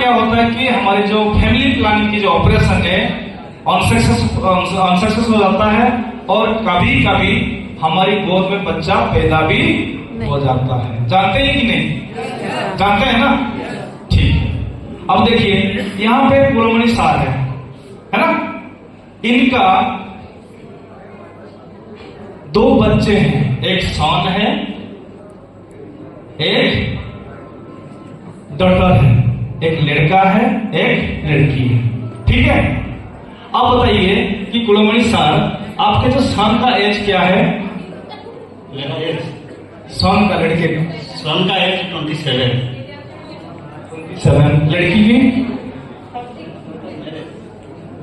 क्या होता है कि हमारी जो फैमिली प्लानिंग की जो ऑपरेशन है अनसक्सेस हो जाता है, और कभी कभी हमारी गोद में बच्चा पैदा भी हो जाता है। जानते हैं कि नहीं? जानते हैं ना? ठीक है। अब देखिए यहाँ पे कुलमणि सार है ना, इनका 2 बच्चे हैं, एक सन है, एक डॉटर है, एक लड़का है, एक लड़की है। ठीक है। अब बताइए कि कुलमणि सार, आपके जो सन का एज क्या है? सन का, लड़के का? सन का एज 27। लड़की की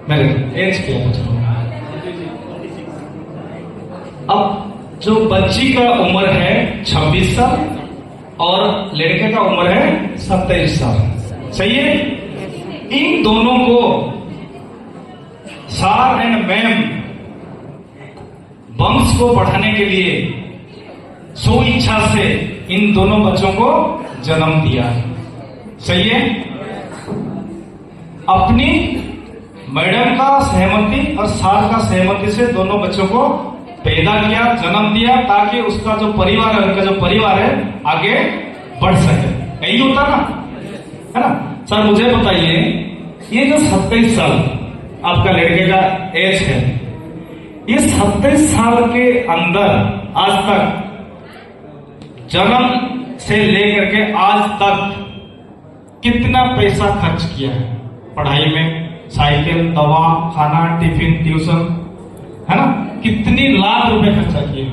मेरे एज क्या है? अब जो बच्ची का उम्र है 26 साल और लड़के का उम्र है 27 साल। सही है। इन दोनों को सार एंड मैम वंश को बढ़ाने के लिए स्व इच्छा से इन दोनों बच्चों को जन्म दिया। सही है। अपनी मैडम का सहमति और सार का सहमति से दोनों बच्चों को पैदा किया, जन्म दिया, ताकि उसका जो परिवार है, उनका जो परिवार है आगे बढ़ सके। यही होता ना, है ना? सर मुझे बताइए, ये जो 27 साल आपका लड़के का एज है, ये 27 साल के अंदर आज तक जन्म से लेकर के आज तक कितना पैसा खर्च किया है? पढ़ाई में साइकिल, दवा, खाना, टिफिन, ट्यूशन, है ना? कितनी लाख रुपए खर्चा किए?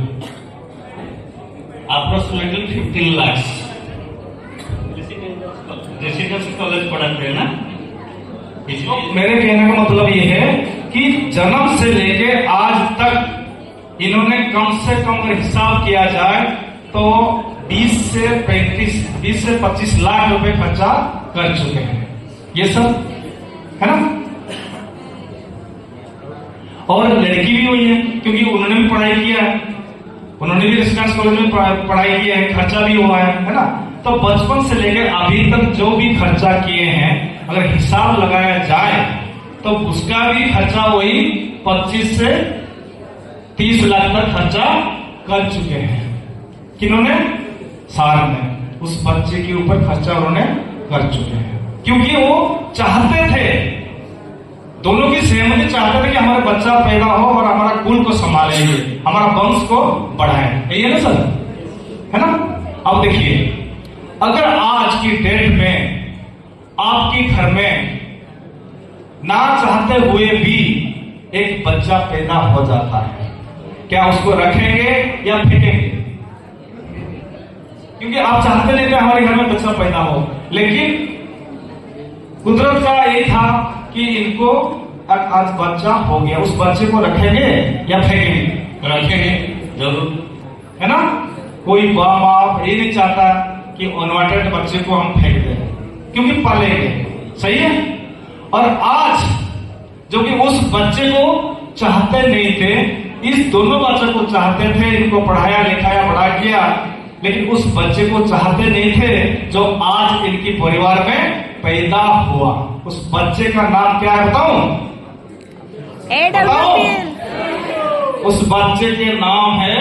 अप्रोक्सीमेटली 15 लाख। रेसिडेंशियल कॉलेज पढ़ाते हैं ना। मेरे कहने का मतलब ये है कि जन्म से लेके आज तक इन्होंने कम से कम हिसाब किया जाए तो 20 से 25 लाख रुपए खर्चा कर चुके हैं। ये सब है ना। और लड़की भी हुई है, क्योंकि उन्होंने भी पढ़ाई किया है, उन्होंने भी रेसिडेंस कॉलेज में पढ़ाई किया है, खर्चा भी हुआ है ना। तो बचपन से लेकर अभी तक जो भी खर्चा किए हैं, अगर हिसाब लगाया जाए तो उसका भी खर्चा वही 25 से 30 लाख तक खर्चा कर चुके हैं। किन्होंने? सार ने उस बच्चे के ऊपर खर्चा उन्होंने कर चुके हैं, क्योंकि वो चाहते थे, दोनों की सहमति चाहते थे कि हमारा बच्चा पैदा हो और हमारा कुल को संभालेंगे, हमारा वंश को बढ़ाए। यही है ना सर? है ना। अब देखिए, अगर आज की डेट में आपके घर में ना चाहते हुए भी एक बच्चा पैदा हो जाता है, क्या उसको रखेंगे या फेंकेंगे? क्योंकि आप चाहते नहीं थे हमारे घर में बच्चा पैदा हो, लेकिन कुदरत का ये था कि इनको आज बच्चा हो गया, उस बच्चे को रखेंगे या फेंकेंगे? रखेंगे जरूर, है ना। कोई बाप बाप ये नहीं चाहता कि अनवांटेड बच्चे को हम फेंक दें, क्योंकि पालेंगे। सही है। और आज जो कि उस बच्चे को चाहते नहीं थे, इस दोनों बच्चों को चाहते थे, इनको पढ़ाया लिखाया बड़ा किया, लेकिन उस बच्चे को चाहते नहीं थे जो आज इनकी परिवार में पैदा हुआ। उस बच्चे का नाम क्या है बताऊं? AWPL। उस बच्चे के नाम है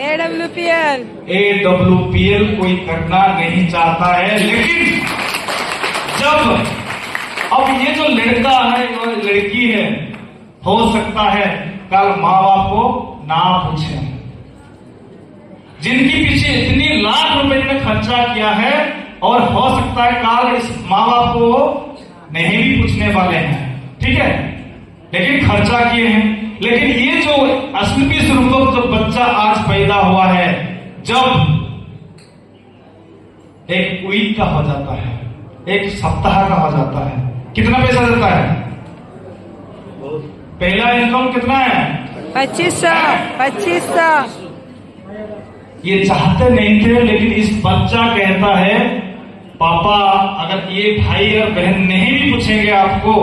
AWPL। AWPL। कोई करना नहीं चाहता है, लेकिन जब अब ये जो लड़का है और लड़की है, हो सकता है कल माँ बाप को ना पूछे, जिनकी पीछे इतनी लाख रुपए ने खर्चा किया है, और हो सकता है कल इस माँ बाप को नहीं भी पूछने वाले हैं। ठीक है, लेकिन खर्चा किए हैं। लेकिन ये जो असली की स्वरूप जो बच्चा आज पैदा हुआ है, जब एक वीक का हो जाता है, एक सप्ताह का हो जाता है, कितना पैसा देता है? पहला इनकम कितना है? 2500। ये चाहते नहीं थे, लेकिन इस बच्चा कहता है पापा अगर ये भाई और बहन नहीं भी पूछेंगे आपको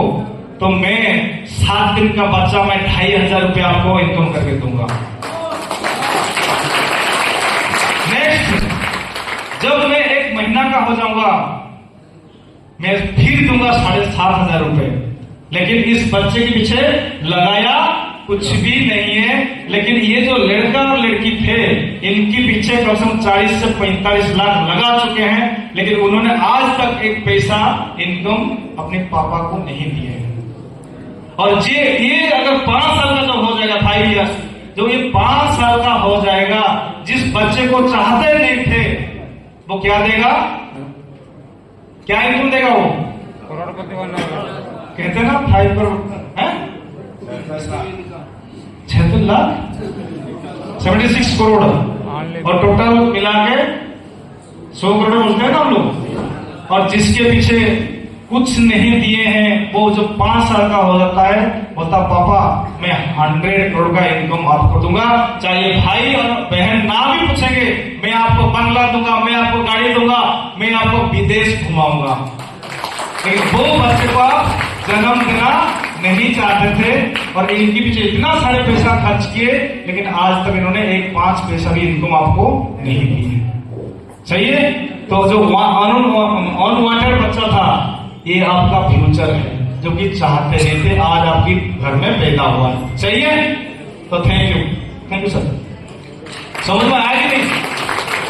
तो मैं 7 दिन का बच्चा मैं 2500 रुपया आपको इनकम करके दूंगा। नेक्स्ट, जब मैं 1 महीना का हो जाऊंगा मैं फिर दूंगा 7,500 रुपए। लेकिन इस बच्चे के पीछे लगाया कुछ भी नहीं है। लेकिन ये जो लड़का और लड़की थे, इनके पीछे कम से कम 40 से 45 लाख लगा चुके हैं, लेकिन उन्होंने आज तक एक पैसा इनकम अपने पापा को नहीं दिए। और ये अगर 5 साल का जो हो जाएगा, 5 इयर्स, जो ये 5 साल का हो जाएगा, जिस बच्चे को चाहते नहीं थे, वो क्या देगा? क्या इनकम देगा? वो करोड़पति बनना होगा। कहते ना 5 करोड़ है, 76 लाख 76 करोड़, और टोटल मिला के 100 करोड़ बोलते हैं ना हम लोग। और जिसके पीछे कुछ नहीं दिए हैं, वो जो 5 साल का हो जाता है, बोलता पापा मैं 100 करोड़ का इनकम आपको दूंगा, चाहे भाई और बहन ना भी पूछेंगे, मैं आपको बंगला दूंगा, मैं आपको गाड़ी दूंगा, मैं आपको विदेश घुमाऊंगा। लेकिन वो बच्चे को आप जन्म देना नहीं चाहते थे, और इनके पीछे इतना सारे पैसा खर्च किए, लेकिन आज तक इन्होंने एक 5 पैसा भी इनकम आपको नहीं दी है। सही है? तो जो अनवांटेड बच्चा था, ये आपका फ्यूचर है, जो कि चाहते नहीं थे, आज आपके घर में पैदा हुआ है। सही है? तो थैंक यू सर। समझ में आया कि नहीं?